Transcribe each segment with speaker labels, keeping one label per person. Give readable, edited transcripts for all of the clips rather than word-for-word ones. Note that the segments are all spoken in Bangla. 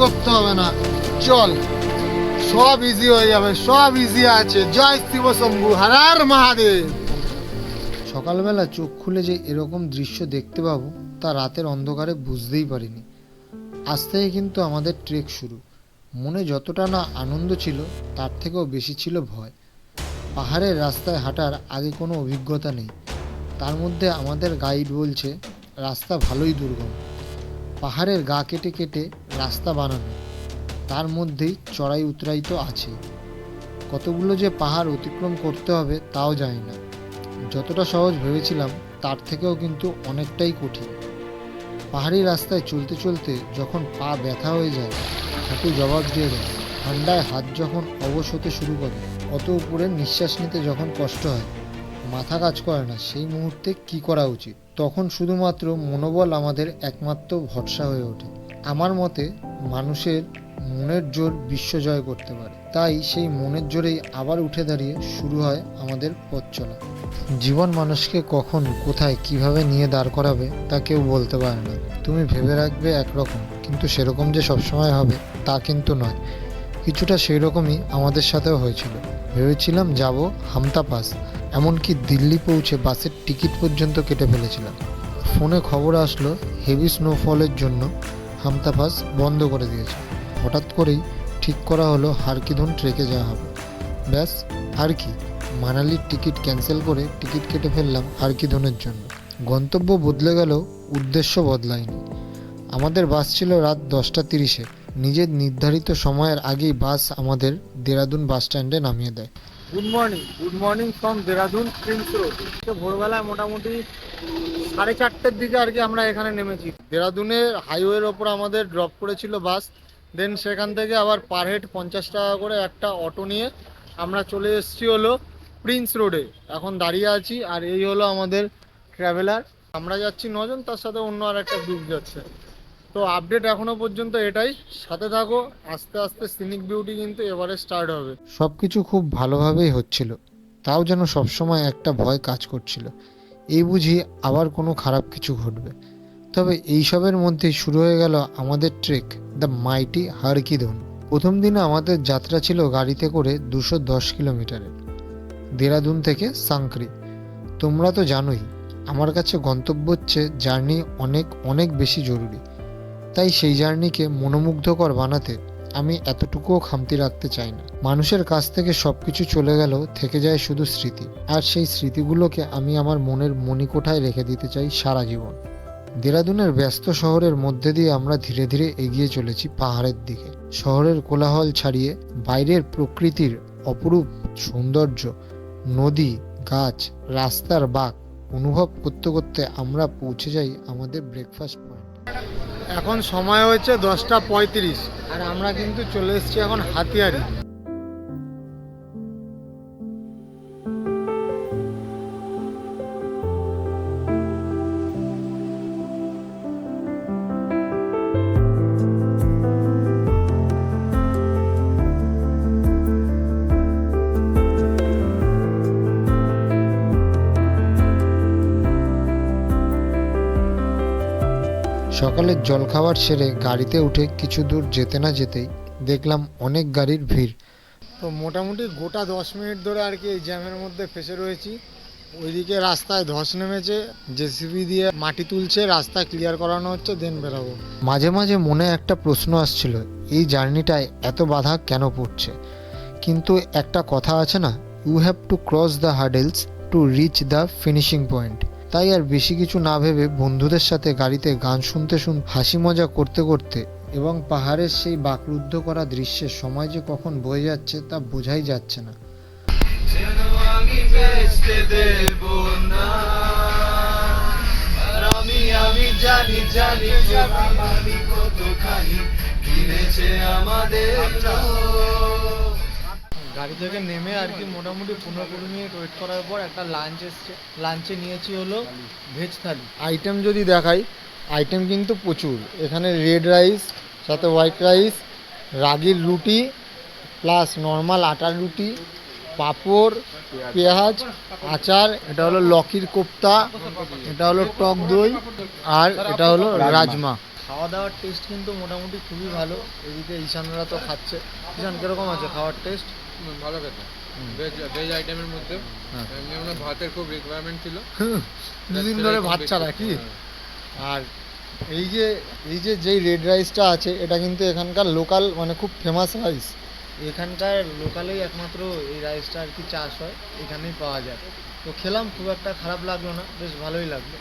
Speaker 1: করতে হবে না, চল সব ইজি হয়ে যাবে, সব ইজি আছে। জয় শিব শম্ভু, হর হর মহাদেব। সকালবেলা চোখ খুলে যে এরকম দৃশ্য দেখতে পাবো তা রাতের অন্ধকারে বুঝতেই পারিনি। আজ থেকে কিন্তু আমাদের ট্রেক শুরু। মনে যতটা না আনন্দ ছিল তার থেকেও বেশি ছিল ভয়। পাহাড়ের রাস্তায় হাঁটার আগে কোনো অভিজ্ঞতা নেই, তার মধ্যে আমাদের গাইড বলছে রাস্তা ভালোই দুর্গম। পাহাড়ের গা কেটে কেটে রাস্তা বানানো, তার মধ্যেই চড়াই উতরাই তো আছে। কতগুলো যে পাহাড় অতিক্রম করতে হবে তাও জানি না। যতটা সহজ ভেবেছিলাম তার থেকেও কিন্তু অনেকটাই কঠিন। পাহাড়ি রাস্তায় চলতে চলতে যখন পা ব্যথা হয়ে যায়, হাঁটু জবাব দিয়ে দেয়, ঠান্ডায় হাত যখন অবশ হতে শুরু করে, অত উপরে নিঃশ্বাস নিতে যখন কষ্ট হয়, মাথা কাজ করে না, সেই মুহূর্তে কি করা উচিত? তখন শুধুমাত্র মনোবল আমাদের একমাত্র ভরসা হয়ে ওঠে। আমার মতে মানুষের মনের জোর বিশ্ব জয় করতে পারে, তাই সেই মনের জোরেই আবার উঠে দাঁড়িয়ে শুরু হয় আমাদের পথ চলা। জীবন মানুষকে কখন কোথায় কিভাবে নিয়ে দাঁড় করাবে তা কেউ বলতে পারে না। তুমি ভেবে রাখবে একরকম, কিন্তু সেরকম যে সবসময় হবে তা কিন্তু নয়। কিছুটা সেই রকমই আমাদের সাথেও হয়েছিল। ভেবেছিলাম যাব হামতা পাস, এমনকি দিল্লি পৌঁছে বাসের টিকিট পর্যন্ত কেটে ফেলেছিলাম। ফোনে খবর আসলো হেভি স্নোফলের জন্য হামতা পাস বন্ধ করে দিয়েছে। হঠাৎ করেই ঠিক করা হলো হারকিদুন ট্রেকে যাওয়া হবে। ব্যাস, আর কি, মানালির টিকিট ক্যান্সেল করে টিকিট কেটে ফেললাম হারকিদুনের জন্য। গন্তব্য বদলে গেলেও উদ্দেশ্য বদলায়নি। আমাদের বাস ছিল রাত 10:30-এ। নিজের নির্ধারিত সময়ের আগেই বাস আমাদের দেরাদুন বাস স্ট্যান্ডে নামিয়ে দেয়। Good morning from Dehradun Prince road. ভোরবেলায় মোটামুটি 4:30-এর দিকে আর কি আমরা এখানে নেমেছি। দেরাদুনের হাইওয়ের ওপর আমাদের ড্রপ করেছিল বাস। দেন সেখান থেকে আবার পার হেড 50 টাকা করে একটা অটো নিয়ে আমরা চলে এসেছি হলো প্রিন্স রোডে। এখন দাঁড়িয়ে আছি, আর এই হলো আমাদের ট্রাভেলার। আমরা যাচ্ছি 9 জন, তার সাথে অন্য আর একটা গ্রুপ যাচ্ছে। তো আপডেট এখনো পর্যন্ত এটাই, সাথে থাকো। আস্তে আস্তে সিনিক বিউটি কিন্তু এবারে স্টার্ট হবে। সবকিছু খুব ভালোভাবেই হচ্ছিল, তাও যেন সবসময় একটা ভয় কাজ করছিল, এই বুঝি আবার কোনো খারাপ কিছু ঘটবে। তবে এইসবের মধ্যেই শুরু হয়ে গেল আমাদের ট্রেক, দ্য মাইটি হারকিদুন। প্রথম দিনে আমাদের যাত্রা ছিল গাড়িতে করে 210 কিলোমিটারের, দেরাদুন থেকে সাংক্রি। তোমরা তো জানোই আমার কাছে গন্তব্য হচ্ছে জার্নি অনেক অনেক বেশি জরুরি। তাই সেই জার্নিকে মনোমুগ্ধকর বানাতে আমি এতটুকুও খামতি রাখতে চাই না। মানুষের কাছ থেকে সবকিছু চলে গেলেও থেকে যায় শুধু স্মৃতি, আর সেই স্মৃতিগুলোকে আমি আমার মনের মণিকোঠায় রেখে দিতে চাই সারা জীবন। দেরাদুনের ব্যস্ত শহরের মধ্যে দিয়ে আমরা ধীরে ধীরে এগিয়ে চলেছি পাহাড়ের দিকে। শহরের কোলাহল ছাড়িয়ে বাইরের প্রকৃতির অপরূপ সৌন্দর্য, নদী, গাছ, রাস্তার বাঁক অনুভব করতে করতে আমরা পৌঁছে যাই আমাদের ব্রেকফাস্ট পয়েন্ট। এখন সময় হচ্ছে 10:35, আর আমরা কিন্তু চলে এসেছি এখন হাতিয়ারি। সকালের জলখাবার সেরে গাড়িতে উঠে কিছু দূর যেতে না যেতেই দেখলাম অনেক গাড়ির ভিড়। তো মোটামুটি গোটা 10 মিনিট ধরে আর কি এই জ্যামের মধ্যে ফেসে রয়েছি। ওইদিকে রাস্তায় ধস নেমেছে, জেসিবি দিয়ে মাটি তুলছে, রাস্তা ক্লিয়ার করানো হচ্ছে, দেন বেরাবো। মাঝে মাঝে মনে একটা প্রশ্ন আসছিল, এই জার্নিটায় এত বাধা কেন পড়ছে? কিন্তু একটা কথা আছে না, you have to cross the hurdles to reach the finishing point. তাই আর বেশি কিছু না ভেবে বন্ধুদের সাথে গাড়িতে গান শুনতে শুনতে, হাসি মজা করতে করতে এবং পাহাড়ের সেই বাকরুদ্ধ করা দৃশ্যের সময় যে কখন বয়ে যাচ্ছে তা বোঝাই যাচ্ছে না। গাড়ি থেকে নেমে আর কি মোটামুটি 15-20 মিনিট ওয়েট করার পর একটা লাঞ্চ এসছে। লাঞ্চে নিয়েছি হলো ভেজ থালি। আইটেম যদি দেখাই, আইটেম কিন্তু প্রচুর। এখানে রেড রাইস, সাথে হোয়াইট রাইস, রাগির রুটি প্লাস নর্মাল আটার রুটি, পাঁপড়, পেঁয়াজ, আচার, এটা হলো লকির কোপ্তা, এটা হলো টক দই, আর এটা হলো রাজমা। খাওয়া দাওয়ার টেস্ট কিন্তু মোটামুটি খুবই ভালো। এদিকে ঈশানরা তো খাচ্ছে। ঈশান কিরকম আছে খাওয়ার টেস্ট?
Speaker 2: ভালো খেতে, ভেজ আইটেমের মধ্যে এমনি আমরা ভাতের খুব রিকোয়ারমেন্ট ছিল,
Speaker 1: দুদিন ধরে ভাত ছাড়া কি। আর এই যে যেই রেড রাইসটা আছে এটা কিন্তু এখানকার লোকাল, মানে খুব ফেমাস রাইস। এখানকার লোকালেই একমাত্র এই রাইসটা আর কি চাষ হয়, এখানেই পাওয়া যায়। তো খেলাম, খুব একটা খারাপ লাগলো না, বেশ ভালোই লাগলো।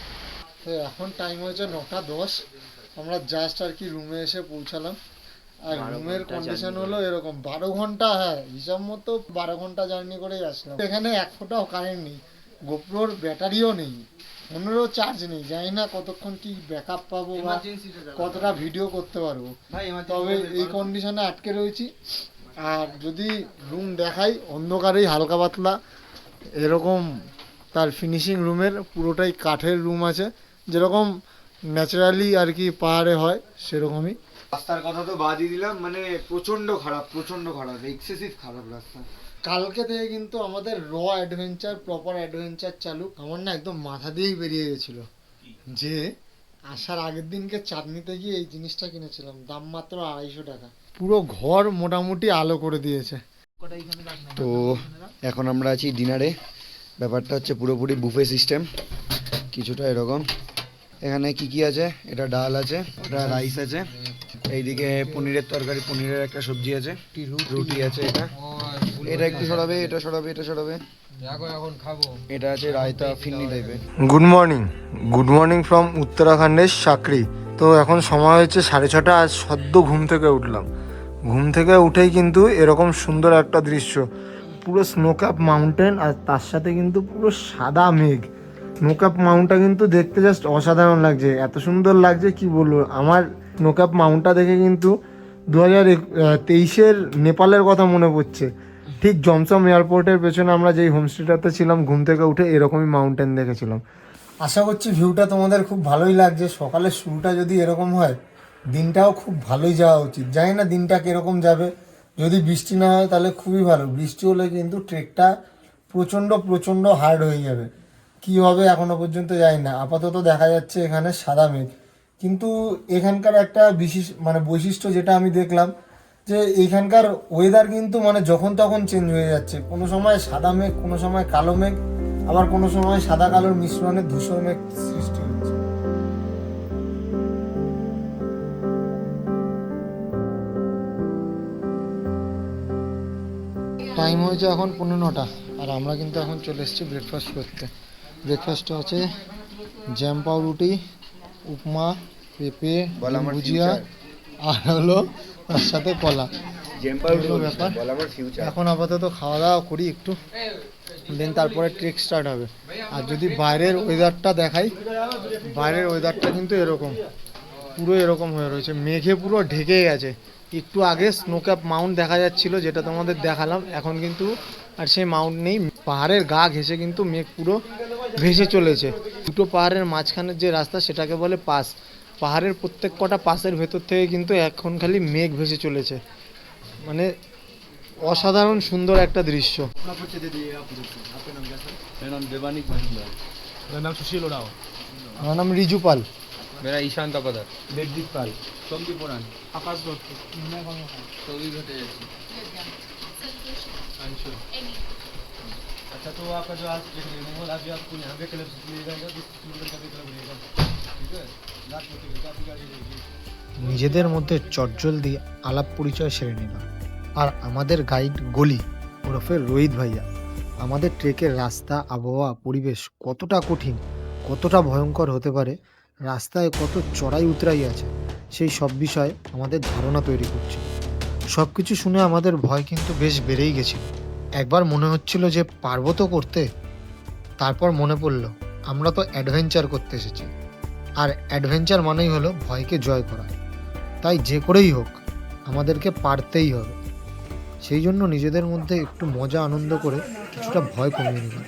Speaker 1: তো এখন টাইম হয়েছে 9:10, আমরা জাস্ট আর কি রুমে এসে পৌঁছালাম। আর রুমের কন্ডিশন হলো এরকম, 12 ঘন্টা, হ্যাঁ হিসাব মতো 12 ঘন্টা জার্নি করেই আসলাম। এখানে এক ফোঁটাও কারেন্ট নেই, গোপ্রোর ব্যাটারিও নেই, ফোনেরও চার্জ নেই। জানি না কতক্ষণ কি ব্যাকআপ পাবো বা কতটা ভিডিও করতে পারবো, তবে এই কন্ডিশনে আটকে রয়েছি। আর যদি রুম দেখাই, অন্ধকারেই হালকা পাতলা এরকম তার ফিনিশিং রুমের, পুরোটাই কাঠের রুম আছে, যেরকম ন্যাচারালি আর কি পাহাড়ে হয় সেরকমই।
Speaker 3: রাস্তার কথা তো বাদই দিলাম, মানে প্রচন্ড খারাপ, এক্সেসিভ খারাপ রাস্তা।
Speaker 1: কালকে থেকে কিন্তু আমাদের প্রপার অ্যাডভেঞ্চার চালু। আমার না একদম মাথা দিয়েই বেরিয়ে গেছিল যে আসার আগের দিনকে চাঁদনিতে গিয়ে এই জিনিসটা কিনেছিলাম, দাম মাত্র 250 টাকা। পুরো ঘর মোটামুটি আলো করে দিয়েছে।
Speaker 3: তো এখন আমরা আছি ডিনারে। ব্যাপারটা হচ্ছে পুরোপুরি বুফে সিস্টেম, কিছুটা এরকম। এখানে কি কি আছে? এটা ডাল আছে, ওটা রাইস আছে, এইদিকে পনিরের তরকারি, পনিরের একটা সবজি আছে, রুটি আছে। এটা একটু সরাবে, এটা সরাবে, এটা সরাবে।
Speaker 2: এখন খাবো।
Speaker 3: এটা আছে রায়তা, ফিন্নি টাইপের।
Speaker 1: গুড মর্নিং ফ্রম উত্তরাখণ্ডের সাকরি। তো এখন সময় হচ্ছে 6:30। আজ সদ্য ঘুম থেকে উঠলাম। ঘুম থেকে উঠেই কিন্তু এরকম সুন্দর একটা দৃশ্য, পুরো স্নোক্যাপ মাউন্টেন, আর তার সাথে কিন্তু পুরো সাদা মেঘ। স্নোক্যাপ মাউন্টটা কিন্তু দেখতে জাস্ট অসাধারণ লাগছে, এত সুন্দর লাগছে কি বলবো। আমার স্নোক্যাপ মাউন্টটা দেখে কিন্তু 2023-এর নেপালের কথা মনে পড়ছে। ঠিক জমসম এয়ারপোর্টের পেছনে আমরা যেই হোমস্টেটাতে ছিলাম, ঘুম থেকে উঠে এরকমই মাউন্টেন দেখেছিলাম। আশা করছি ভিউটা তোমাদের খুব ভালোই লাগছে। সকালের শুরুটা যদি এরকম হয়, দিনটাও খুব ভালোই যাওয়া উচিত। জানি না দিনটা কীরকম যাবে, যদি বৃষ্টি না হয় তাহলে খুবই ভালো। বৃষ্টি হলে কিন্তু ট্রেকটা প্রচণ্ড হার্ড হয়ে যাবে। কী হবে এখনও পর্যন্ত জানি না। আপাতত দেখা যাচ্ছে এখানে সাদা মেঘ, কিন্তু এখানকার একটা বৈশিষ্ট্য যেটা আমি দেখলাম, যে এইখানকার ওয়েদার কিন্তু যখন তখন চেঞ্জ হয়ে যাচ্ছে। কোনো সময় সাদা মেঘ, কোনো সময় কালো মেঘ, আবার কোনো সময় সাদা কালোর মিশ্রণে ধূসর মেঘ সৃষ্টি হচ্ছে। টাইম হয়েছে এখন 9:15, আর আমরা কিন্তু এখন চলে এসেছি ব্রেকফাস্ট করতে। ব্রেকফাস্টে আছে জ্যাম পাউরুটি, উপমা, পেঁপে, ভুজিয়া, আর হলো তার সাথে কলা। ব্যাপার এখন আপাতত খাওয়া দাওয়া করি একটু, দেন তারপরে ট্রেক স্টার্ট হবে। আর যদি বাইরের ওয়েদারটা দেখাই, বাইরের ওয়েদারটা কিন্তু এরকম, পুরো এরকম হয়ে রয়েছে, মেঘে পুরো ঢেকে গেছে। একটু আগে স্নোক্যাপ মাউন্ট দেখা যাচ্ছিল, যেটা তোমাদের দেখালাম, এখন কিন্তু আর সেই মাউন্ট নেই। পাহাড়ের গা ঘেঁষে কিন্তু মেঘ পুরো ভেসে চলেছে। দুটো পাহাড়ের মাঝখানের যে রাস্তা, সেটাকে বলে পাস। পাহাড়ের প্রত্যেক কটা পাসের ভেতর থেকে কিন্তু এখন খালি মেঘ ভেসে চলেছে, মানে অসাধারণ সুন্দর একটা দৃশ্য। আমার নাম রিজু পাল।
Speaker 2: मेरा ईशान तपदर,
Speaker 3: দেবদীপ পাল,
Speaker 2: सोमदीप पुराण, आकाश दत्त, सभी घटे अंशु।
Speaker 3: अच्छा, तो आपका जो आज रिमूवल आज आपको यहाँ पे क्लब मिलेगा या 20 किलोमीटर का भी क्लब रहेगा, ठीक है? लास्ट में आपकी गाड़ी रहेगी।
Speaker 1: নিজেদের মধ্যে চটজল দিয়ে আলাপ পরিচয় সেরে নিলাম। আর আমাদের গাইড গলি ওরফে রোহিত ভাইয়া আমাদের ট্রেকের রাস্তা, আবহাওয়া, পরিবেশ কতটা কঠিন, কতটা ভয়ঙ্কর হতে পারে, রাস্তায় কত চড়াই উতরাই আছে, সেই সব বিষয়ে আমাদের ধারণা তৈরি করছে। সব কিছু শুনে আমাদের ভয় কিন্তু বেশ বেড়েই গেছিল। একবার মনে হচ্ছিল যে পারবো তো করতে, তারপর মনে পড়লো আমরা তো অ্যাডভেঞ্চার করতে এসেছি, আর অ্যাডভেঞ্চার মানেই হলো ভয়কে জয় করা। তাই যে করেই হোক আমাদেরকে পারতেই হবে। সেই জন্য নিজেদের মধ্যে একটু মজা আনন্দ করে কিছুটা ভয় কমিয়ে নিলাম।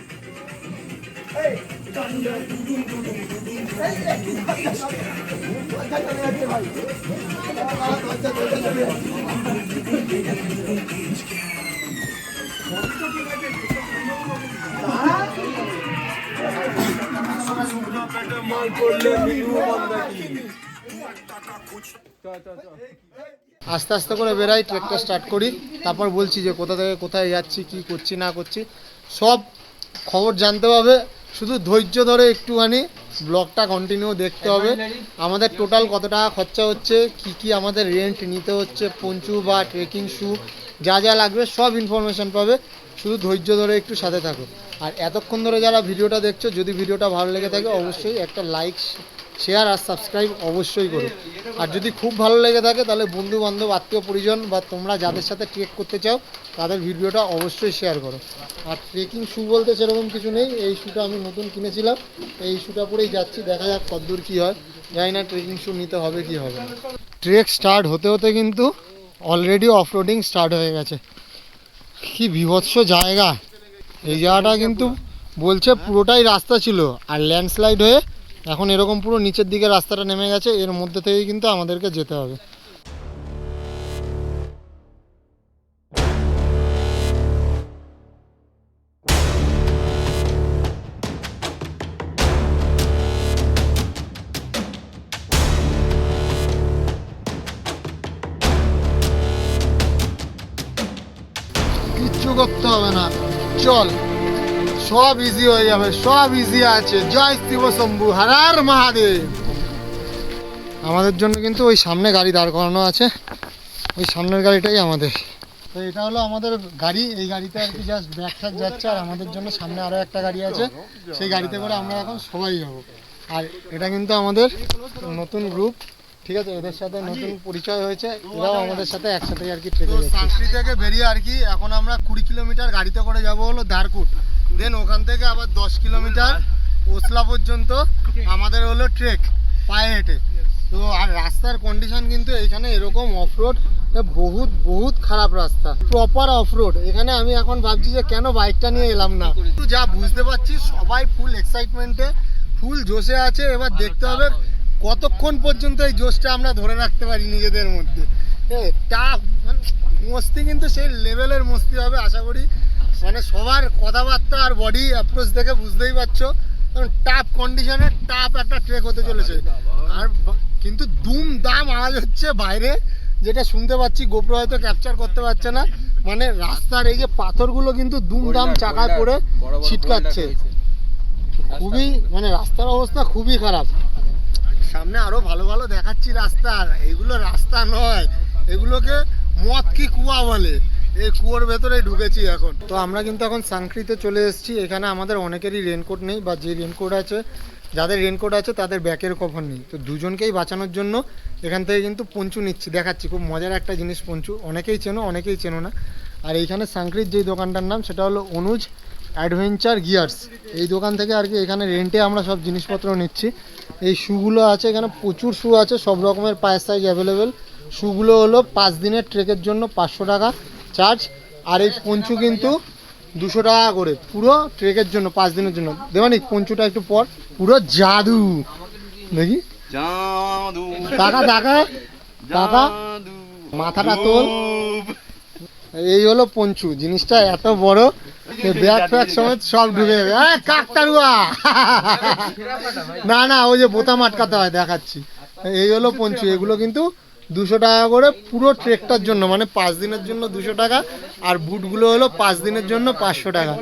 Speaker 1: আস্তে আস্তে করে বেরাই, ট্রেকটা স্টার্ট করি, তারপর বলছি যে কোথা থেকে কোথায় যাচ্ছি, কি করছি না করছি সব খবর জানতে হবে। শুধু ধৈর্য ধরে একটুখানি ব্লগটা কন্টিনিউ দেখতে হবে। আমাদের টোটাল কত টাকা খরচা হচ্ছে, কি কি আমাদের রেন্ট নিতে হচ্ছে, পঞ্চু বা ট্রেকিং শ্যু যা যা লাগবে সব ইনফরমেশন পাবে। শুধু ধৈর্য ধরে একটু সাথে থাকো। আর এতক্ষণ ধরে যারা ভিডিওটা দেখছো, যদি ভিডিওটা ভালো লেগে থাকে অবশ্যই একটা লাইক, শেয়ার আর সাবস্ক্রাইব অবশ্যই করো। আর যদি খুব ভালো লেগে থাকে তাহলে বন্ধু বান্ধব, আত্মীয় পরিজন বা তোমরা যাদের সাথে ট্রেক করতে চাও তাদের ভিডিওটা অবশ্যই শেয়ার করো। আর ট্রেকিং শ্যু বলতে সেরকম কিছু নেই, এই শ্যুটা আমি নতুন কিনেছিলাম, এই শ্যুটা পরেই যাচ্ছি, দেখা যাক কতদূর কী হয়। জানি না ট্রেকিং শ্যু নিতে হবে কি হবে না। ট্রেক স্টার্ট হতে হতে কিন্তু অলরেডি অফরোডিং স্টার্ট হয়ে গেছে। কি বিভৎস জায়গা! এই জায়গাটা কিন্তু বলছে পুরোটাই রাস্তা ছিল, আর ল্যান্ডস্লাইড হয়ে এখন এরকম পুরো নিচের দিকে রাস্তাটা নেমে গেছে। এর মধ্যে থেকেই কিন্তু আমাদেরকে যেতে হবে। কিচ্ছু করতে হবে না, চল, সব ইজি হয়ে যাবে, সব ইজি আছে। জয় শিব শম্ভু, হর হর মহাদেব। আমাদের জন্য কিন্তু ওই সামনে গাড়ি দাঁড় করানো আছে, ওই সামনের গাড়িটাই আমাদের। তো এটা হলো আমাদের গাড়ি, এই গাড়িতে আর কি জাস্ট ব্যাগ ট্যাগ যাচ্ছে, আর আমাদের জন্য সামনে আরও একটা গাড়ি আছে, সেই গাড়িতে করে আমরা এখন সবাই যাবো। আর এটা কিন্তু আমাদের নতুন গ্রুপ, ঠিক আছে, এদের সাথে নতুন পরিচয় হয়েছে, এরাও আমাদের সাথে একসাথে আর কি ট্রেকে যাচ্ছে। সাঁকড়ি থেকে বেরিয়ে আর কি এখন আমরা 20 কিলোমিটার গাড়িতে করে যাব হলো ধারকুট, দেন ওখান থেকে আবার 10 কিলোমিটার ওসলা পর্যন্ত আমাদের হলো ট্রেক পায়ে হেঁটে। তো আর রাস্তার কন্ডিশন কিন্তু এখানে এরকম অফরোড, বহুত বহুত খারাপ রাস্তা, প্রপার অফরোড। এখানে আমি এখন ভাবছি যে কেন বাইকটা নিয়ে এলাম না, কিন্তু যা বুঝতে পারছি সবাই ফুল এক্সাইটমেন্টে, ফুল জোশে আছে। এবার দেখতে হবে কতক্ষণ পর্যন্ত এই জোশটা আমরা ধরে রাখতে পারি নিজেদের মধ্যে। টাফ মস্তি কিন্তু সেই লেভেলের মস্তি হবে আশা করি। মানে সবার কথাবার্তা আর বডি অ্যাপ্রোচ দেখে বুঝতেই পারছো টাফ কন্ডিশনে টাফ একটা ট্রেক হতে চলেছে। আর কিন্তু দুম দাম আওয়াজ হচ্ছে বাইরে, যেটা শুনতে পাচ্ছি, গোপ্রো হয়তো ক্যাপচার করতে পারছে না। মানে রাস্তার এই যে পাথরগুলো কিন্তু দুম দাম চাকায় পড়ে ছিটকাচ্ছে, খুবই মানে রাস্তার অবস্থা খুবই খারাপ। সামনে আরো ভালো ভালো দেখাচ্ছি রাস্তা, আর এইগুলো রাস্তা নয়, এগুলোকে মদ কি কুয়া বলে, এই কুয়োর ভেতরে ঢুকেছি এখন। তো আমরা কিন্তু এখন সাংক্রিতে চলে এসেছি। এখানে আমাদের অনেকেরই রেনকোট নেই, বা যে রেনকোট আছে, যাদের রেনকোট আছে তাদের ব্যাকের কভার নেই। তো দুজনকেই বাঁচানোর জন্য এখান থেকে কিন্তু পঞ্চু নিচ্ছি, দেখাচ্ছি। খুব মজার একটা জিনিস পঞ্চু, অনেকেই চেনো অনেকেই চেনো না। আর এইখানে সাংক্রিত যেই দোকানটার নাম সেটা হলো অনুজ অ্যাডভেঞ্চার গিয়ার্স। এই দোকান থেকে আর কি এখানে রেন্টে আমরা সব জিনিসপত্র নিচ্ছি। এই শ্যুগুলো আছে এখানে, প্রচুর শ্যু আছে, সব রকমের পায়ের সাইজ অ্যাভেলেবেল। শ্যুগুলো হলো 5 দিনের ট্রেকের জন্য 500 টাকা চার্জ। আর এই পঞ্চু কিন্তু 200 টাকা করে পুরো ট্রেকের জন্য 5 দিনের জন্য। দেবানি পঞ্চুটা একটু পর, পুরো জাদু দেখি, টাকা টাকা টাকা, মাথাটা তোল। এই হলো পঞ্চু, জিনিসটা এত বড়, ব্যাগ ফ্যাগ সমেত সব ঢুকে যাবে। কাকতারুয়া না না, ওই যে বোতাম আটকাতে হয়, দেখাচ্ছি। এই হলো পঞ্চু, এগুলো কিন্তু 200 টাকা করে পুরো ট্রেকটার জন্য, মানে 5 দিনের জন্য 200 টাকা। আর বুটগুলো হলো 5 দিনের জন্য 500 টাকা।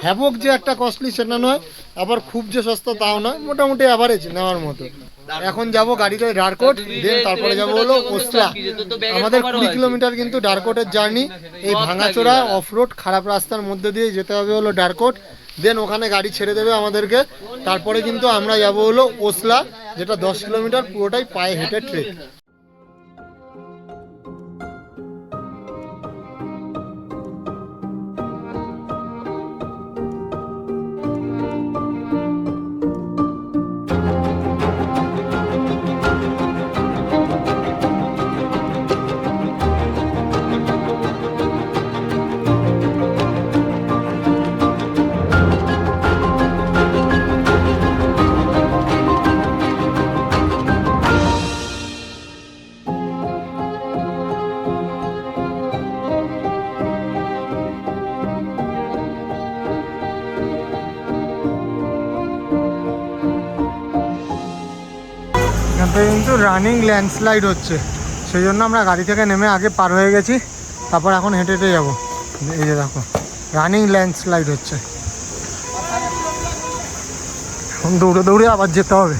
Speaker 1: হ্যাভক যে একটা কস্টলি সেটা নয়, আবার খুব যে সস্তা তাও নয়, মোটামুটি অ্যাভারেজ নেওয়ার মতো। এখন যাব গাড়িতে ডারকোট, দেন তারপরে যাব হলো ওসলা। আমাদের 20 কিলোমিটার কিন্তু ডারকোটের জার্নি, এই ভাঙাচোরা অফরোড খারাপ রাস্তার মধ্যে দিয়ে যেতে হবে হলো ডারকোট। দেন ওখানে গাড়ি ছেড়ে দেবে আমাদেরকে, তারপরে কিন্তু আমরা যাব হলো ওসলা, যেটা 10 কিলোমিটার পুরোটাই পায়ে হেঁটে ট্রেক। এখান থেকে কিন্তু রানিং ল্যান্ডস্লাইড হচ্ছে, সেই জন্য আমরা গাড়ি থেকে নেমে আগে পার হয়ে গেছি, তারপর এখন হেঁটে হেঁটে যাবো। এই যে দেখো রানিং ল্যান্ডস্লাইড হচ্ছে, এখন দৌড়ে দৌড়ে আবার যেতে হবে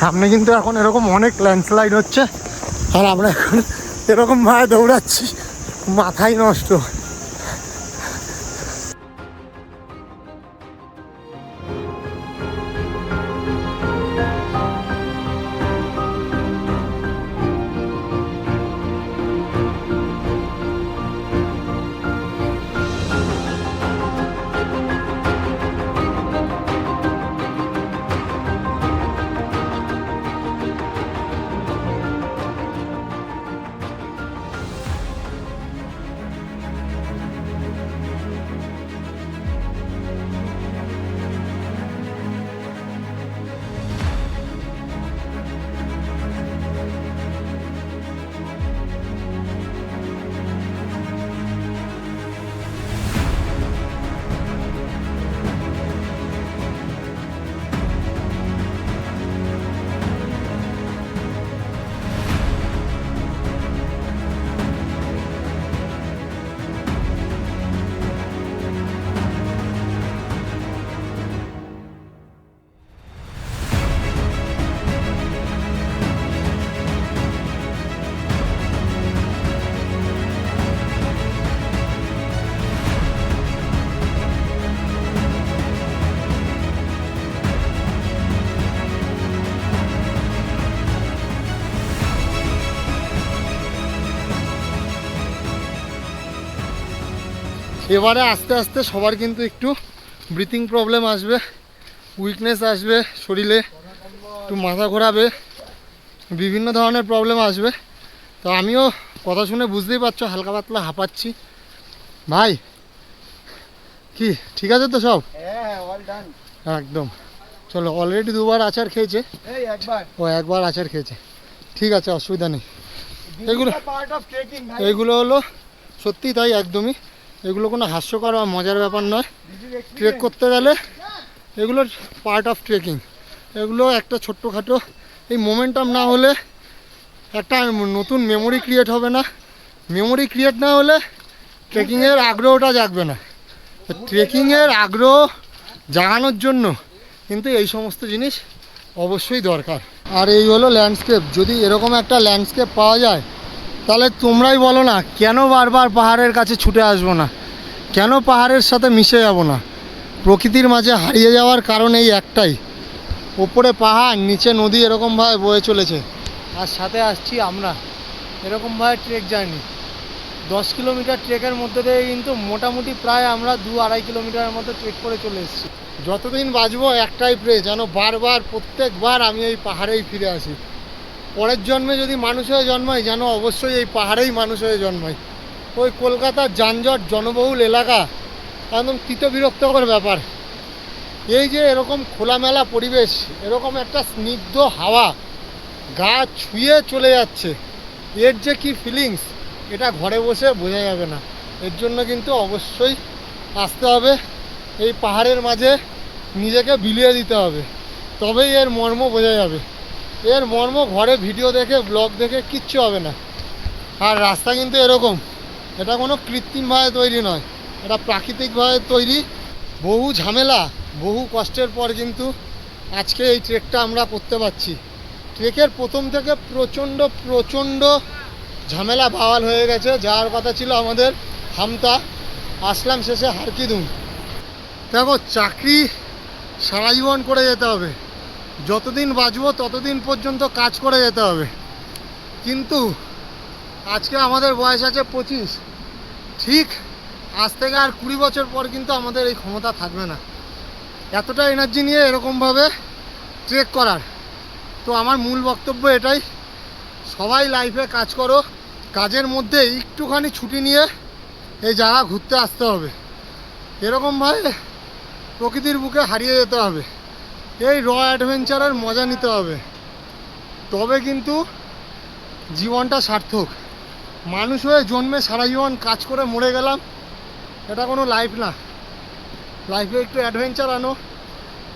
Speaker 1: সামনে। কিন্তু এখন এরকম অনেক ল্যান্ডস্লাইড হচ্ছে, আর আমরা এখন এরকমভাবে দৌড়াচ্ছি, মাথাই নষ্ট। এবারে আস্তে আস্তে সবার কিন্তু একটু ব্রিথিং প্রবলেম আসবে, উইকনেস আসবে শরীরে, একটু মাথা ঘোরাবে, বিভিন্ন ধরনের প্রবলেম আসবে। তো আমিও কথা শুনে বুঝতেই পারছো হালকা পাতলা হাঁপাচ্ছি। ভাই কি ঠিক আছে তো সব?
Speaker 3: হ্যাঁ, অল ডান।
Speaker 1: একদম। চলো, অলরেডি দুবার আচার খেয়েছে,
Speaker 3: এই একবার
Speaker 1: ও একবার আচার খেয়েছে, ঠিক আছে অসুবিধা নেই। এগুলো
Speaker 3: পার্ট অফ ট্রেকিং ভাই।
Speaker 1: এইগুলো হলো সত্যি তাই, একদমই এগুলো কোনো হাস্যকর বা মজার ব্যাপার নয়। ট্রেক করতে গেলে এগুলো পার্ট অফ ট্রেকিং। এগুলো একটা ছোট্টখাটো এই মোমেন্টাম না হলে একটা নতুন মেমোরি ক্রিয়েট হবে না, মেমোরি ক্রিয়েট না হলে ট্রেকিংয়ের আগ্রহটা জাগবে না। ট্রেকিংয়ের আগ্রহ জাগানোর জন্য কিন্তু এই সমস্ত জিনিস অবশ্যই দরকার। আর এই হলো ল্যান্ডস্কেপ, যদি এরকম একটা ল্যান্ডস্কেপ পাওয়া যায় তাহলে তোমরাই বলো না কেন বারবার পাহাড়ের কাছে ছুটে আসবো না, কেন পাহাড়ের সাথে মিশে যাব না। প্রকৃতির মাঝে হারিয়ে যাওয়ার কারণ এই একটাই, ওপরে পাহাড় নিচে নদী এরকমভাবে বয়ে চলেছে, আর সাথে আসছি আমরা। এরকমভাবে ট্রেক জার্নি 10 কিলোমিটার ট্রেকের মধ্যে দিয়ে কিন্তু মোটামুটি প্রায় আমরা 2-2.5 কিলোমিটারের মতো ট্রেক করে চলে এসেছি। যতদিন বাঁচবো একটাই প্রে, যেন বারবার প্রত্যেকবার আমি এই পাহাড়েই ফিরে আসি। পরের জন্মে যদি মানুষ হয়ে জন্মাই যেন অবশ্যই এই পাহাড়েই মানুষ হয়ে জন্মাই। ওই কলকাতার যানজট জনবহুল এলাকা একদম তিত বিরক্তকর ব্যাপার। এই যে এরকম খোলামেলা পরিবেশ, এরকম একটা স্নিগ্ধ হাওয়া গা ছুঁয়ে চলে যাচ্ছে, এর যে কি ফিলিংস এটা ঘরে বসে বোঝা যাবে না। এর জন্য কিন্তু অবশ্যই আসতে হবে, এই পাহাড়ের মাঝে নিজেকে বিলিয়ে দিতে হবে, তবেই এর মর্ম বোঝা যাবে। এর মর্ম ঘরে ভিডিও দেখে ব্লগ দেখে কিচ্ছু হবে না। আর রাস্তা কিন্তু এরকম, এটা কোনো কৃত্রিমভাবে তৈরি নয়, এটা প্রাকৃতিকভাবে তৈরি। বহু ঝামেলা বহু কষ্টের পর কিন্তু আজকে এই ট্রেকটা আমরা করতে পারছি। ট্রেকের প্রথম থেকে প্রচণ্ড ঝামেলা বাওয়াল হয়ে গেছে, যাওয়ার কথা ছিল আমাদের হামতা, আসলাম শেষে হারকিদুম। দেখো চাকরি সারা জীবন করে যেতে হবে, যতদিন বাঁচবো ততদিন পর্যন্ত কাজ করে যেতে হবে, কিন্তু আজকে আমাদের বয়স আছে 25, ঠিক আজ থেকে আর 20 বছর পর কিন্তু আমাদের এই ক্ষমতা থাকবে না এতটা এনার্জি নিয়ে এরকমভাবে ট্রেক করার। তো আমার মূল বক্তব্য এটাই, সবাই লাইফে কাজ করো, কাজের মধ্যে একটুখানি ছুটি নিয়ে এই জায়গা ঘুরতে আসতে হবে, এরকমভাবে প্রকৃতির বুকে হারিয়ে যেতে হবে, এই অ্যাডভেঞ্চারের মজা নিতে হবে, তবে কিন্তু জীবনটা সার্থক। মানুষ হয়ে জন্মে সারা জীবন কাজ করে মরে গেলাম, এটা কোনো লাইফ না। লাইফে একটু অ্যাডভেঞ্চার আনো,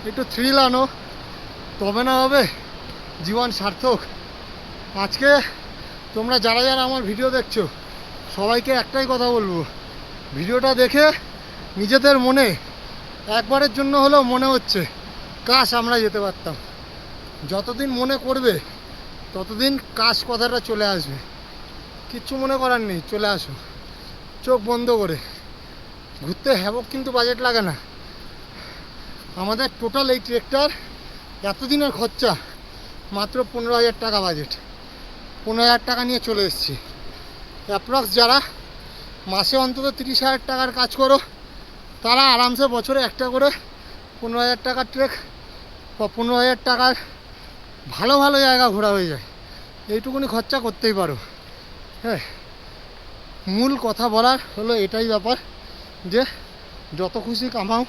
Speaker 1: একটু থ্রিল আনো, তবে না হবে জীবন সার্থক। আজকে তোমরা যারা যারা আমার ভিডিও দেখছো সবাইকে একটাই কথা বলবো, ভিডিওটা দেখে নিজেদের মনে একবারের জন্য হলেও মনে হচ্ছে কাশ আমরা যেতে পারতাম। যতদিন মনে করবে ততদিন কাশ কথাটা চলে আসবে। কিচ্ছু মনে করার নেই, চলে আসো চোখ বন্ধ করে। ঘুরতে হ্যাবক কিন্তু বাজেট লাগে না। আমাদের টোটাল এই ট্রেকটার এতদিনের খরচা মাত্র 15,000 টাকা বাজেট। 15,000 টাকা নিয়ে চলে এসেছি। অ্যাপ্রক্স যারা মাসে অন্তত 30,000 টাকার কাজ করো তারা আরামসে বছরে একটা করে 15,000 টাকার ট্রেক বা 15,000 টাকার ভালো ভালো জায়গা ঘোরা হয়ে যায়। এইটুকুনি খরচা করতেই পারো। হ্যাঁ, মূল কথা বলার হলো এটাই ব্যাপার যে যত খুশি কামাও,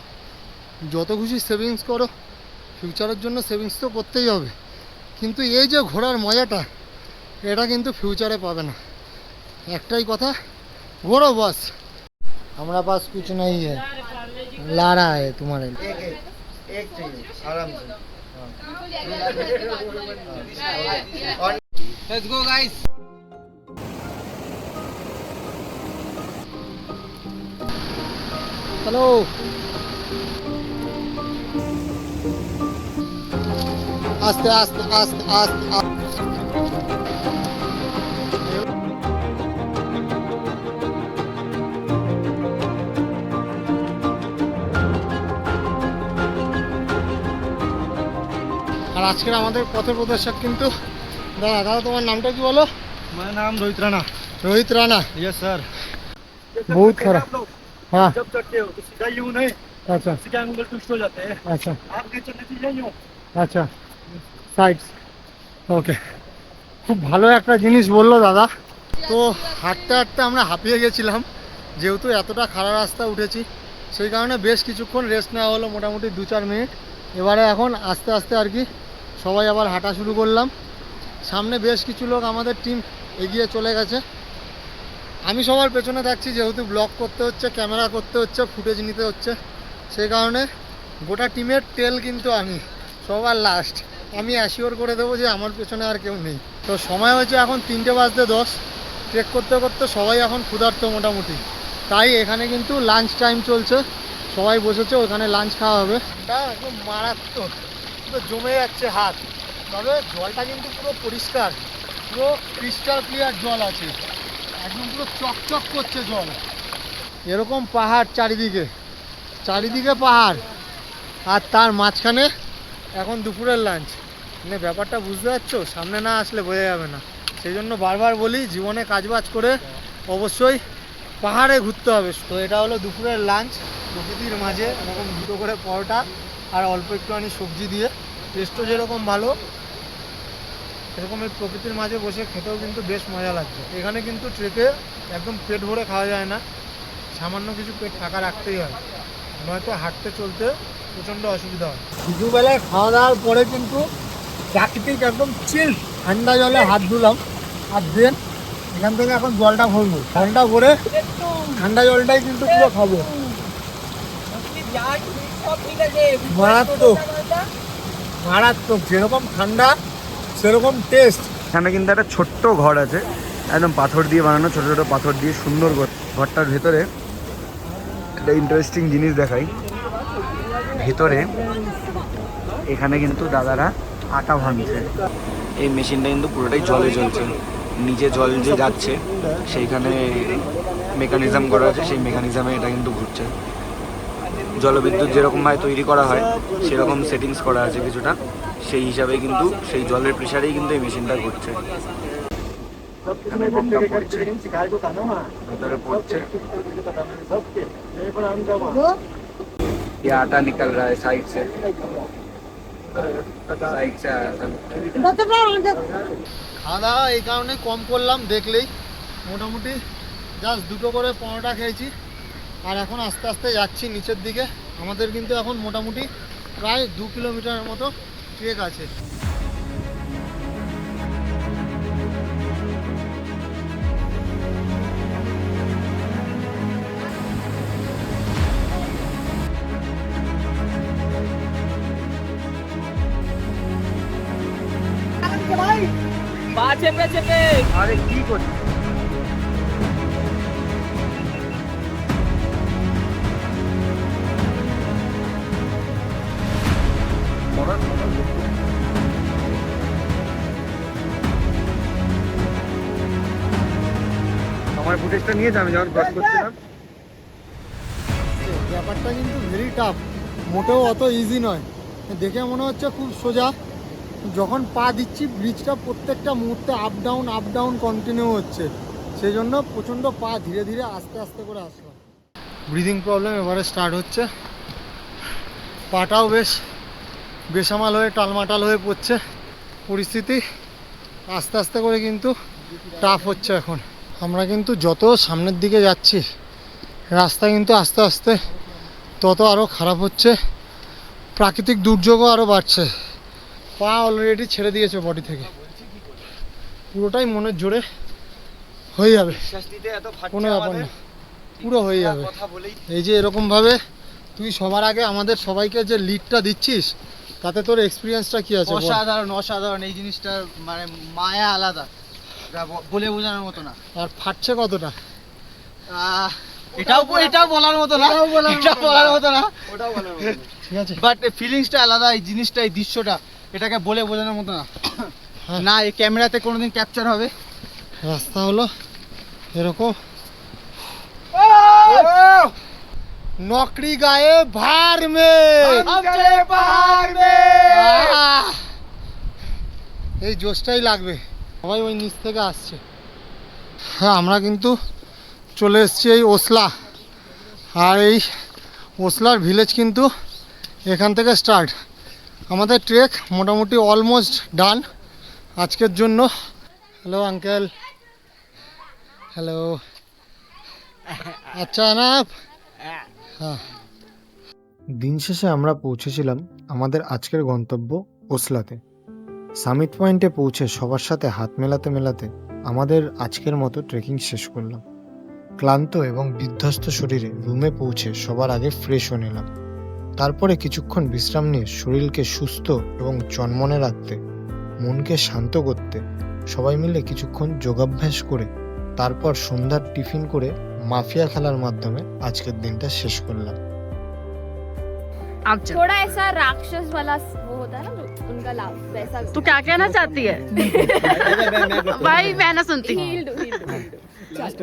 Speaker 1: যত খুশি সেভিংস করো, ফিউচারের জন্য সেভিংস তো করতেই হবে, কিন্তু এই যে ঘোরার মজাটা এটা কিন্তু ফিউচারে পাবে না। একটাই কথা, ঘোরো বাস। আমরা পাস কুছ नहीं है, ला रहा है तुम्हारे लिए।
Speaker 3: एक चाहिए आराम से।
Speaker 2: Let's go guys.
Speaker 1: हेलो, आस्ते आस्ते आस्ते आस्ते আর আজকের আমাদের পথের প্রদর্শক কিন্তু দাদা। দাদা তোমার নামটা কি বলো?
Speaker 3: मेरा नाम रोहित राणा।
Speaker 1: रोहित राणा।
Speaker 3: Yes sir.
Speaker 1: बहुत खरा। हाँ
Speaker 4: जब चढ़ते हो तो सीधा यूं नहीं,
Speaker 1: अच्छा
Speaker 4: सीधा एंगल ट्विस्ट हो जाते हैं।
Speaker 1: अच्छा
Speaker 4: आगे चलने सीधा यूं।
Speaker 1: আচ্ছা সাইডস। ওকে, খুব ভালো একটা জিনিস বললো দাদা। তো হাঁটতে হাঁটতে আমরা হাঁপিয়ে গেছিলাম, যেহেতু এতটা খারাপ রাস্তা উঠেছি সেই কারণে বেশ কিছুক্ষণ রেস্ট নেওয়া হলো, মোটামুটি 2-4 মিনিট। এবারে এখন আস্তে আস্তে আর কি সবাই আবার হাঁটা শুরু করলাম। সামনে বেশ কিছু লোক আমাদের টিম এগিয়ে চলে গেছে। আমি সবার পেছনে থাকছি, যেহেতু ব্লগ করতে হচ্ছে, ক্যামেরা করতে হচ্ছে, ফুটেজ নিতে হচ্ছে, সেই কারণে গোটা টিমের তেল কিন্তু আমি সবার লাস্ট। আমি অ্যাসিওর করে দেবো যে আমার পেছনে আর কেউ নেই। তো সময় হয়েছে এখন 3:10। ট্রেক করতে করতে সবাই এখন ক্ষুধার্ত মোটামুটি, তাই এখানে কিন্তু লাঞ্চ টাইম চলছে, সবাই বসেছে, ওখানে লাঞ্চ খাওয়া হবে। এটা একদম মারাত্মক, পুরো জমে যাচ্ছে হাত। তবে জলটা কিন্তু পুরো পরিষ্কার, পুরো ক্রিস্টাল ক্লিয়ার জল আছে, একদম পুরো চকচক করছে জল। এরকম পাহাড় চারিদিকে, চারিদিকে পাহাড়, আর তার মাঝখানে এখন দুপুরের লাঞ্চ। মানে ব্যাপারটা বুঝতে পারছো? সামনে না আসলে বোঝা যাবে না। সেই জন্য বারবার বলি, জীবনে কাজবাজ করে অবশ্যই পাহাড়ে ঘুরতে হবে। তো এটা হলো দুপুরের লাঞ্চ, প্রকৃতির মাঝে এরকম 2 করে পরোটা আর অল্প একটুখানি সবজি দিয়ে। টেস্টও যেরকম ভালো, এরকম এই প্রকৃতির মাঝে বসে খেতেও কিন্তু বেশ মজা লাগছে। এখানে কিন্তু ট্রেকে একদম পেট ভরে খাওয়া যায় না, সামান্য কিছু পেট ফাঁকা রাখতেই হয়, নয়তো হাঁটতে চলতে প্রচণ্ড অসুবিধা হয়। দুপুরবেলায় খাওয়া দাওয়ার পরে কিন্তু প্রাকৃতিক একদম চিল ঠান্ডা জলে হাত ধুলাম, আর দেন এখান থেকে এখন জলটা ভরবো। জলটা ভরে ঠান্ডা জলটাই কিন্তু পুরো খাবো। মারাত্মক মারাত্মক, যেরকম ঠান্ডা সেরকম টেস্ট।
Speaker 3: এখানে কিন্তু একটা ছোট্ট ঘর আছে, একদম পাথর দিয়ে বানানো, ছোট ছোট পাথর দিয়ে সুন্দর ঘর। ঘরটার ভেতরে একটা ইন্টারেস্টিং জিনিস দেখাই। ভেতরে এখানে কিন্তু দাদারা আটা ভাঙছে। এই মেশিনটা কিন্তু পুরোটাই জলে চলছে, নিচে জল যে যাচ্ছে সেইখানে মেকানিজম করা আছে, সেই মেকানিজমে এটা কিন্তু ঘুরছে। জলবিদ্যুৎ যেরকমভাবে তৈরি করা হয় সেরকম সেটিংস করা আছে কিছুটা, সেই হিসাবে কিন্তু সেই জলের প্রেশারেই কিন্তু এই মেশিনটা ঘুরছে। ভেতরে পড়ছে, ये आटा निकल रहा है साइड से
Speaker 1: খাওয়া দাওয়া এই কারণে কম করলাম, দেখলেই মোটামুটি জাস্ট 2 করে পরোটা খেয়েছি। আর এখন আস্তে আস্তে যাচ্ছি নিচের দিকে। আমাদের কিন্তু এখন মোটামুটি প্রায় 2 কিলোমিটারের মতো ট্রেক আছে।
Speaker 5: পা চেপে চেপে।
Speaker 4: আরে কি করছিস? আমার ফুটেজটা নিয়েছে আমি যখন ক্রস করছিলাম।
Speaker 1: ব্যাপারটা কিন্তু ভেরি টাফ, মোটেও অত ইজি নয়। দেখে মনে হচ্ছে খুব সোজা, যখন পা দিচ্ছি ব্রিজটা প্রত্যেকটা মুহূর্তে আপ ডাউন কন্টিনিউ হচ্ছে, সেই জন্য প্রচণ্ড পা ধীরে ধীরে আস্তে আস্তে করে আসলাম। ব্রিদিং প্রবলেম এবারে স্টার্ট হচ্ছে, পাটাও বেশ বেসামাল হয়ে টালমাটাল হয়ে পড়ছে, পরিস্থিতি আস্তে আস্তে করে কিন্তু টাফ হচ্ছে। এখন আমরা কিন্তু যত সামনের দিকে যাচ্ছি রাস্তা কিন্তু আস্তে আস্তে তত আরও খারাপ হচ্ছে, প্রাকৃতিক দুর্যোগও আরও বাড়ছে। পা অলরেডি ছেড়ে দিয়েছে বডি থেকে, পুরোটাই মনের জোরে হয়ে যাবে, কোনো ব্যাপার না, পুরো হয়ে যাবে। এই যে এরকমভাবে তুই সবার আগে আমাদের সবাইকে যে লিডটা দিচ্ছিস, তাতে তোর এক্সপিরিয়েন্সটা কি আছে বল?
Speaker 6: অসাধারণ অসাধারণ, এই জিনিসটার মানে মায়া আলাদা, বলে বোঝানোর মতো না।
Speaker 1: আর ফাটছে কতটা?
Speaker 6: এটাও বলার মতো না, এটা বলার মতো না,
Speaker 1: ঠিক আছে,
Speaker 6: বাট ফিলিংসটা আলাদা, এই জিনিসটা, এই দৃশ্যটা, এটাকে বলে বোঝানোর মতো না।
Speaker 1: হ্যাঁ।
Speaker 6: না এই ক্যামেরাতে কোনোদিন ক্যাপচার হবে।
Speaker 1: রাস্তা হলো এরকম, নকরি গায়ে ভার মে, এই জোশটাই লাগবে। সবাই ওই নিচ থেকে আসছে। হ্যাঁ, আমরা কিন্তু চলে এসেছি এই ওসলা, আর এই ওসলার ভিলেজ কিন্তু এখান থেকে স্টার্ট। আমাদের ট্রেক মোটামুটি অলমোস্ট ডান আজকের জন্য। হ্যালো আঙ্কেল, হ্যালো, আচ্ছা না। হ্যাঁ, দিন শেষে আমরা পৌঁছেছিলাম আমাদের আজকের গন্তব্য ওসলাতে। সামিট পয়েন্টে পৌঁছে সবার সাথে হাত মেলাতে মেলাতে আমাদের আজকের মতো ট্রেকিং শেষ করলাম। ক্লান্ত এবং বিধ্বস্ত শরীরে রুমে পৌঁছে সবার আগে ফ্রেশ হয়ে নিলাম। তারপরে কিছুক্ষণ বিশ্রাম নিয়ে শরীরকে সুস্থ এবং চনমনে রাখতে, মনকে শান্ত করতে সবাই মিলে কিছুক্ষণ যোগাভ্যাস করে তারপর সন্ধ্যার টিফিন করে মাফিয়া খেলার মাধ্যমে আজকের দিনটা শেষ করলাম।
Speaker 5: थोड़ा ऐसा राक्षस वाला वो होता है ना, जो उनका लाभ वैसा।
Speaker 7: तू क्या कहना चाहती है? भाई मैं ना सुनती।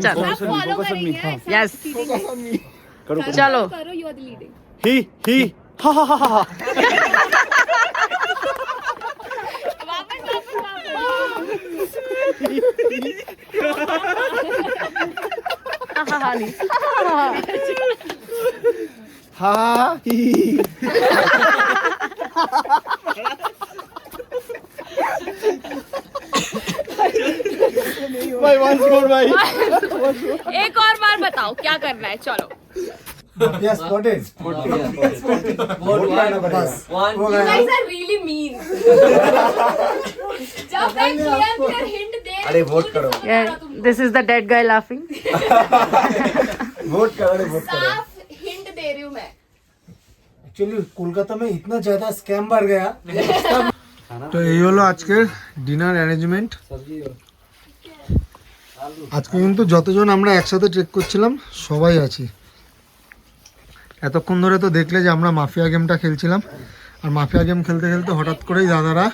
Speaker 7: चल
Speaker 5: आप फॉलो करेंगे ऐसा?
Speaker 7: यस
Speaker 5: करो
Speaker 7: चलो।
Speaker 5: करो, यू आर द लीडिंग।
Speaker 4: ही हा हा हा हा।
Speaker 5: वापस वापस वापस।
Speaker 4: हाँ ही। भाई once more भाई।
Speaker 5: एक और बार बताओ क्या करना है, चलो।
Speaker 1: Yes, got it.
Speaker 5: You guys are really mean. जब मैं clear hint दे,
Speaker 3: अरे वोट करो।
Speaker 7: This is the dead guy laughing.
Speaker 3: Vote करो, वोट करो।
Speaker 5: साफ हिंट दे रही हूँ मैं।
Speaker 1: एक्चुअली कोलकाता में इतना ज्यादा स्कैम बढ़ गया। তো এই হলো আজকের ডিনার অ্যারেঞ্জমেন্ট। আজকে কিন্তু যতজন আমরা একসাথে ট্রেক করছিলাম সবাই আছি। এতক্ষণ ধরে তো দেখলে যে আমরা মাফিয়া গেমটা খেলছিলাম, আর মাফিয়া গেম খেলতে খেলতে হঠাৎ করেই দাদারা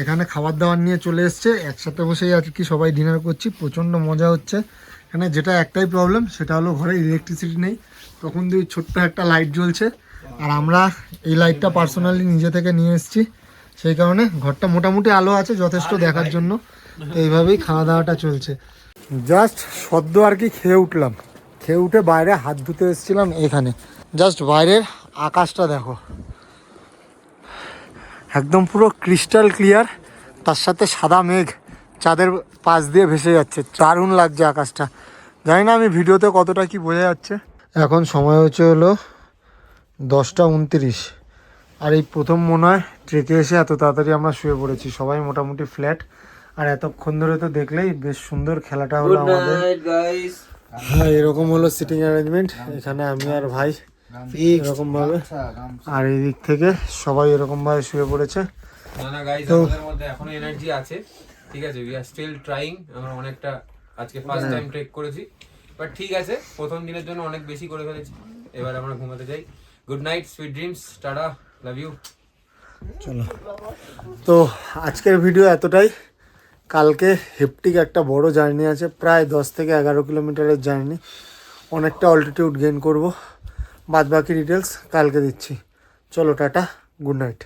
Speaker 1: এখানে খাবার দাবার নিয়ে চলে এসছে। একসাথে বসেই আর কি সবাই ডিনার করছি, প্রচণ্ড মজা হচ্ছে। এখানে যেটা একটাই প্রবলেম, সেটা হলো ঘরে ইলেকট্রিসিটি নেই। তখন দুই ছোট্ট একটা লাইট জ্বলছে, আর আমরা এই লাইটটা পার্সোনালি নিজে থেকে নিয়ে এসেছি, সেই কারণে ঘরটা মোটামুটি আলো আছে যথেষ্ট দেখার জন্য। তো এইভাবেই খাওয়া দাওয়াটা চলছে। জাস্ট সদ্য আর কি খেয়ে উঠলাম, খেয়ে উঠে বাইরে হাত ধুতে এসেছিলাম। এখানে জাস্ট বাইরের আকাশটা দেখো, একদম পুরো ক্রিস্টাল ক্লিয়ার, তার সাথে সাদা মেঘ চাঁদের পাশ দিয়ে ভেসে যাচ্ছে। দারুণ লাগছে আকাশটা। জানি না আমি ভিডিওতে কতটা কি বোঝা যাচ্ছে। এখন সময় হচ্ছে হলো 10:29, আর এই প্রথম মনে হয় ট্রেকে এসে এত তাড়াতাড়ি আমরা শুয়ে পড়েছি। সবাই মোটামুটি ফ্ল্যাট, আর এতক্ষণ ধরে তো দেখলেই বেশ সুন্দর খেলাটা হলো আমাদের। হ্যাঁ, এরকম হলো সিটিং অ্যারেঞ্জমেন্ট। এখানে আমি আর ভাই এরকম ভাবে, আর এই দিক থেকে সবাই এরকম ভাবে শুয়ে পড়েছে।
Speaker 2: না গাইস,
Speaker 1: তো
Speaker 2: আমাদের মধ্যে এখনো এনার্জি আছে। ঠিক আছে, উই আর স্টিল ট্রাইং। আমরা অনেকটা আজকে ফার্স্ট টাইম ট্রেক করেছি, বাট ঠিক আছে, প্রথম দিনের জন্য অনেক বেশি করে ফেলেছি। এবার আমরা ঘুমাতে যাই। Good night, sweet dreams, tata, love you.
Speaker 1: চলো, তো আজকের ভিডিও এতটাই। কালকে হেপটিক একটা বড় জার্নি আছে, প্রায় 10 থেকে 11 কিলোমিটারের জার্নি, অনেকটা অল্টিটিউড গেইন করব। বাদ বাকি ডিটেলস কালকে দিচ্ছি। চলো, টাটা, গুড নাইট।